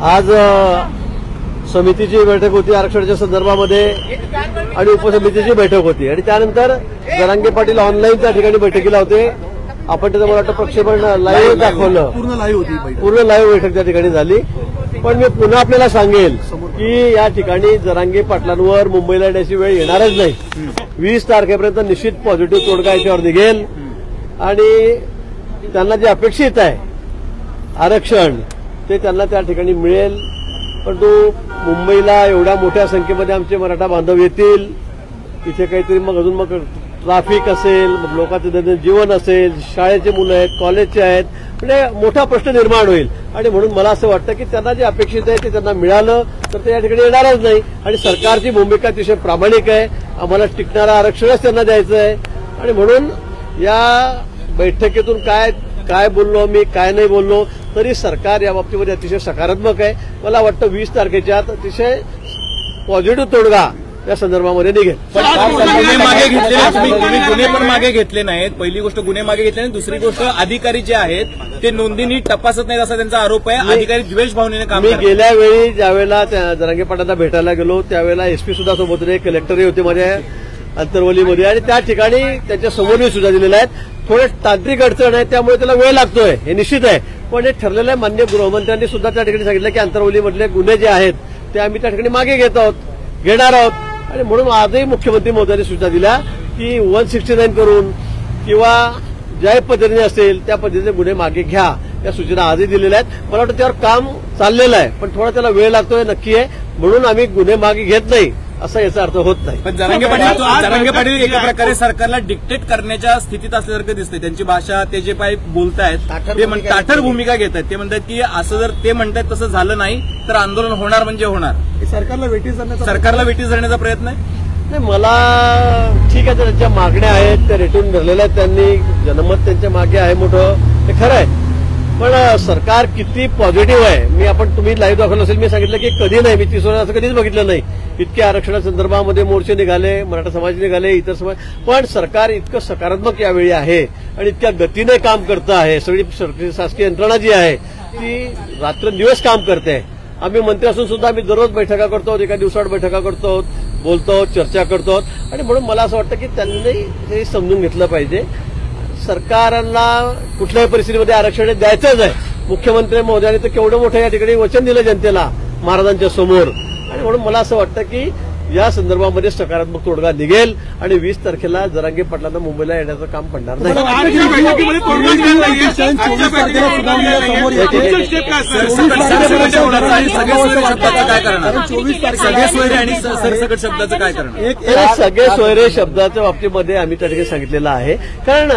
आज समितीची बैठक होती आरक्षणाच्या संदर्भामध्ये आणि उपसमितीची बैठक होती आणि त्यानंतर जरांगे पाटील ऑनलाईन त्या ठिकाणी बैठकीला होते. आपण त्याचं मला वाटतं प्रक्षेपण लाईव्ह दाखवलं. पूर्ण लाईव्ह बैठक त्या ठिकाणी झाली. पण मी पुन्हा आपल्याला सांगेल की या ठिकाणी जरांगे पाटलांवर मुंबईला येण्याची वेळ येणारच नाही. 20 तारखेपर्यंत निश्चित पॉझिटिव्ह तोडगा याच्यावर निघेल आणि त्यांना जे अपेक्षित आहे आरक्षण ते त्यांना त्या ठिकाणी मिळेल. परंतु मुंबईला एवढ्या मोठ्या संख्येमध्ये आमचे मराठा बांधव येतील, तिथे काहीतरी मग अजून मग ट्रॅफिक असेल, मग लोकांचं दैनंदिन जीवन असेल, शाळेचे मुलं आहेत, कॉलेजचे आहेत, म्हणजे मोठा प्रश्न निर्माण होईल. आणि म्हणून मला असं वाटतं की त्यांना जे अपेक्षित आहे ते त्यांना मिळालं तर ते या ठिकाणी येणारच नाही. आणि सरकारची भूमिका अतिशय प्रामाणिक आहे. आम्हाला टिकणारं आरक्षणच त्यांना द्यायचं आहे. आणि म्हणून या बैठकीतून काय बोललो मी, काय नाही बोललो, तरी सरकार या बाबतीमध्ये अतिशय सकारात्मक आहे. मला वाटतं 20 तारखेच्या आत अतिशय पॉझिटिव्ह तोडगा या संदर्भामध्ये निघेल. गुन्हे पण मागे घेतले नाहीत. पहिली गोष्ट गुन्हे मागे घेतले नाही. दुसरी गोष्ट अधिकारी जे आहेत ते नोंदी नीट तपासत नाहीत असा त्यांचा आरोप आहे. अधिकारी द्वेष भावनेने काम करतात. मी गेल्या वेळी ज्यावेळेला जरांगे पाटलांना भेटायला गेलो त्यावेळेला एसपी सुद्धा सोबत होते, कलेक्टरही होते माझ्या अंतरवलीमध्ये आणि त्या ठिकाणी त्याच्या समोरही सुद्धा दिलेल्या आहेत. थोडे तांत्रिक अडचण आहे त्यामुळे त्याला वेळ लागतोय हे निश्चित आहे. पण हे ठरलेलं आहे. माननीय गृहमंत्र्यांनी सुद्धा त्या ठिकाणी सांगितलं की अंतरवलीमधले गुन्हे जे आहेत ते आम्ही त्या ठिकाणी मागे घेणार आहोत. आणि म्हणून आजही मुख्यमंत्री महोदयांनी सूचना दिल्या की 169 करून किंवा ज्या पद्धतीने असेल त्या पद्धतीने गुन्हे मागे घ्या, या सूचना आजही दिलेल्या आहेत. मला वाटतं त्यावर काम चाललेलं आहे पण थोडा त्याला वेळ लागतोय नक्की आहे. म्हणून आम्ही गुन्हे मागे घेत नाही असा याचा अर्थ होत नाही. पण जरांगे पाटील एका प्रकारे सरकारला डिक्टेट करण्याच्या स्थितीत असल्यासारखं दिसतंय. त्यांची भाषा, ते जे काही बोलतायत ते ताठर भूमिका घेत आहेत. ते म्हणतात की असं जर ते म्हणतात तसं झालं नाही तर आंदोलन होणार म्हणजे होणार. सरकारला वेटीस धरण्याचा प्रयत्न आहे. नाही, मला ठीक आहे, त्यांच्या मागण्या आहेत त्या रेटून धरलेल्या आहेत. त्यांनी जनमत त्यांच्या मागे आहे मोठं, ते खरं आहे. पण सरकार किती पॉझिटिव्ह आहे. तुम्ही लाईव्ह दाखवलं असेल, मी सांगितलं की कधी नाही, मी 30 वर्ष असं कधीच बघितलं नाही. इतके आरक्षणासंदर्भामध्ये मोर्चे निघाले, मराठा समाज निघाले, इतर समाज, पण सरकार इतकं सकारात्मक यावेळी आहे आणि इतक्या गतीने काम करतं आहे. सगळी शासकीय यंत्रणा जी आहे ती रात्रंदिवस काम करते. आम्ही मंत्री असून सुद्धा आम्ही दररोज बैठका करतो, एका दिवसाआड बैठका करतो, बोलतो, चर्चा करतो. आणि म्हणून मला असं वाटतं की त्यांनी हे समजून घेतलं पाहिजे. सरकारला कुठल्याही परिस्थितीमध्ये आरक्षण द्यायचंच आहे. मुख्यमंत्री महोदयांनी तर केवढं मोठं या ठिकाणी वचन दिलं जनतेला महाराजांच्या समोर. आणि म्हणून मला असं वाटतं की या संदर्भामध्ये सकारात्मक तोडगा निघेल आणि 20 तारखेला जरांगे पाटलांना मुंबईला येण्याचं काम पडणार नाही. सगळे सोयरे शब्दाच्या बाबतीमध्ये आम्ही त्या ठिकाणी सांगितलेलं आहे. कारण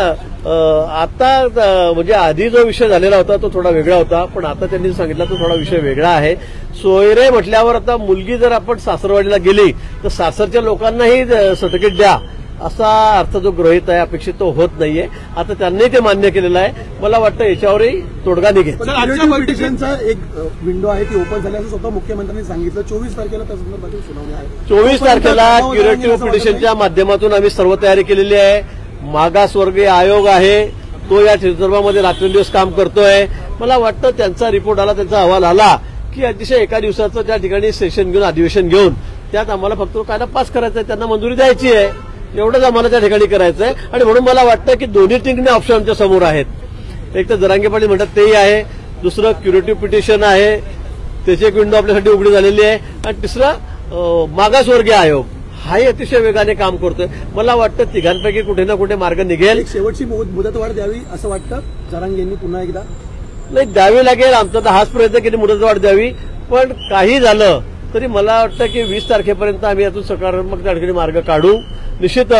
आता म्हणजे आधी जो विषय झालेला होता तो थोडा वेगळा होता, पण आता त्यांनी सांगितला तो थोडा विषय वेगळा आहे. सोयरे म्हटल्यावर आता मुलगी जर आपण सासरवाडीला गेली तर सासरच्या लोकांनाही सर्टिफिकेट द्या असा अर्थ जो गृहीत आहे, अपेक्षित तो होत नाहीये. आता त्यांनी ते मान्य केलेलं आहे. मला वाटतं याच्यावरही तोडगा निघेल. पिटिशनचा एक विंडो आहे ती ओपन झाली असं स्वतः मुख्यमंत्र्यांनी सांगितलं. 24 तारखेला त्या संदर्भातील सुनावणी आहे. 24 तारखेला क्युरेटिव्ह पिटिशनच्या माध्यमातून आम्ही सर्व तयारी केलेली आहे. मागासवर्गीय आयोग आहे तो या संदर्भामध्ये रात्रंदिवस काम करतोय. मला वाटतं त्यांचा रिपोर्ट आला, त्यांचा अहवाल आला की अतिशय एका दिवसाचं त्या ठिकाणी सेशन घेऊन, अधिवेशन घेऊन त्यात आम्हाला फक्त कायदा पास करायचा आहे, त्यांना मंजुरी द्यायची आहे, एवढंच आम्हाला त्या ठिकाणी करायचं आहे. आणि म्हणून मला वाटतं की दोन्ही टिंगणे ऑप्शन आमच्या समोर आहेत. एक तर जरांगे पाटील म्हणतात तेही आहे, दुसरं क्युरेटिव्ह पिटिशन आहे, त्याची एक विंडो आपल्यासाठी उघडी झालेली आहे, आणि तिसरं मागासवर्गीय आयोग हाही अतिशय वेगाने काम करतोय. मला वाटतं तिघांपैकी कुठे ना कुठे मार्ग निघेल. शेवटची मुदतवाढ द्यावी असं वाटतं जरांगेंनी पुन्हा एकदा. नाही, द्यावी लागेल. आमचा तर हाच प्रयत्न की मुदतवाढ द्यावी. पण काही झालं तरी मला वाटतं की 20 तारखेपर्यंत आम्ही यातून सकारात्मक त्या ठिकाणी मार्ग काढू. निश्चित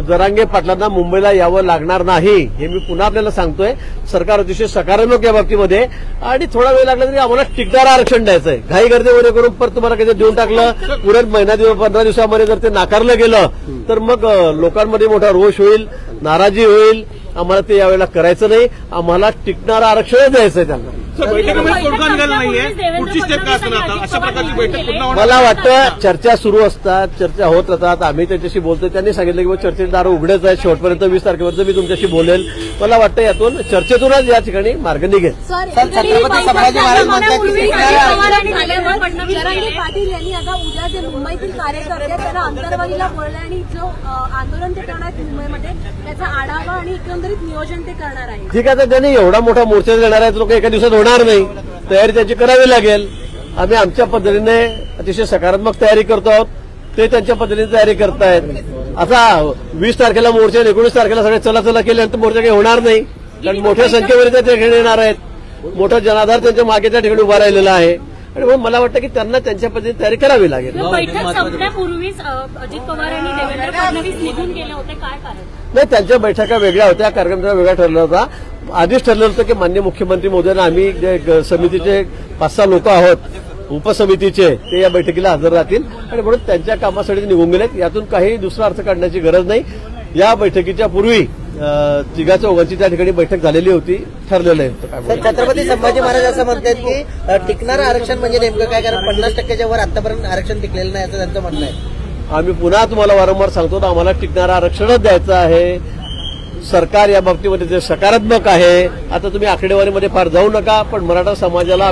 जरांगे पाटलांना मुंबईला यावं लागणार नाही हे मी पुन्हा आपल्याला सांगतोय. सरकार अतिशय सकारात्मक या बाबतीमध्ये. आणि थोडा वेळ लागला तरी आम्हाला टिकणारं आरक्षण द्यायचंय. घाई गर्दी वगैरे करून परत तुम्हाला काही देऊन टाकलं, पुढे महिना 15 दिवसामध्ये जर ते नाकारलं गेलं तर मग लोकांमध्ये मोठा रोष होईल, नाराजी होईल. आम्हाला ते यावेळेला करायचं नाही. आम्हाला टिकणारं आरक्षणच द्यायचंय त्यांना. बैठकीमध्ये तोडगा निघाला नाहीये, पुढची स्टेप काय असणार आता? अशा प्रकारची बैठक पुन्हा होणार? मला वाटतं चर्चा सुरू असतात, चर्चा होत राहतात. आम्ही त्यांच्याशी बोलतोय. त्यांनी सांगितलं की चर्चेचे दार उघडेच आहेत, शेवटपर्यंत 20 तारखेपर्यंत मी तुमच्याशी बोलेल. मला वाटतं यातून चर्चेतूनच या ठिकाणी मार्ग निघेल. छत्रपती संभाजी महाराज म्हणतात की जरांगे पाटील यांनी आता उद्या जे मुंबईतील कार्यकर्ते त्यांना अंतरवालीला बोलले आणि जो आंदोलन ते करणार आहेत मुंबईमध्ये त्याचा आढावा आणि एकंदरीत नियोजन ते करणार आहे. ठीक आहे, तर त्यांनी एवढा मोठा मोर्चा देणार आहेत लोक, एका दिवसात होणार नाही. तयारी त्यांची करावी लागेल. आम्ही आमच्या पद्धतीने अतिशय सकारात्मक तयारी करतो आहोत. ते त्यांच्या पद्धतीने तयारी करतायत. आता 20 तारखेला मोर्चा, 19 तारखेला सगळे चला केल्यानंतर मोर्चा काही होणार नाही, कारण मोठ्या संख्येमध्ये त्या ठिकाणी येणार आहेत. मोठा जनाधार त्यांच्या मागे त्या ठिकाणी उभा राहिलेला आहे आणि म्हणून मला वाटतं की त्यांना त्यांच्या पद्धतीने तयारी करावी लागेल. बैठक संपण्यापूर्वीच अजित पवार यांनी देवेंद्र फडणवीस निघून गेले होते, काय कारण? नाही, त्यांच्या बैठका वेगळ्या होत्या, कार्यक्रम वेगळा ठरला होता. आधीच ठरलं होतं की माननीय मुख्यमंत्री महोदयांना आम्ही जे समितीचे 5-6 लोक आहोत उपसमितीचे, ते या बैठकीला हजर राहतील आणि म्हणून त्यांच्या कामासाठी निघून गेलेत. यातून काही दुसरा अर्थ काढण्याची गरज नाही. या बैठकीच्या पूर्वी 3-4 त्या ठिकाणी बैठक झालेली होती, ठरलेलं आहे. छत्रपती संभाजी महाराज असं म्हणतात की टिकणारं आरक्षण म्हणजे नेमकं काय, कारण 50%च्या वर आतापर्यंत आरक्षण टिकलेलं नाही असं त्यांचं म्हणणं आहे. आम्ही पुन्हा तुम्हाला वारंवार सांगतो, आम्हाला टिकणारं आरक्षणच द्यायचं आहे. सरकार या बाबतीमध्ये जे सकारात्मक आहे. आता तुम्ही आकडेवारीमध्ये फार जाऊ नका, पण मराठा समाजाला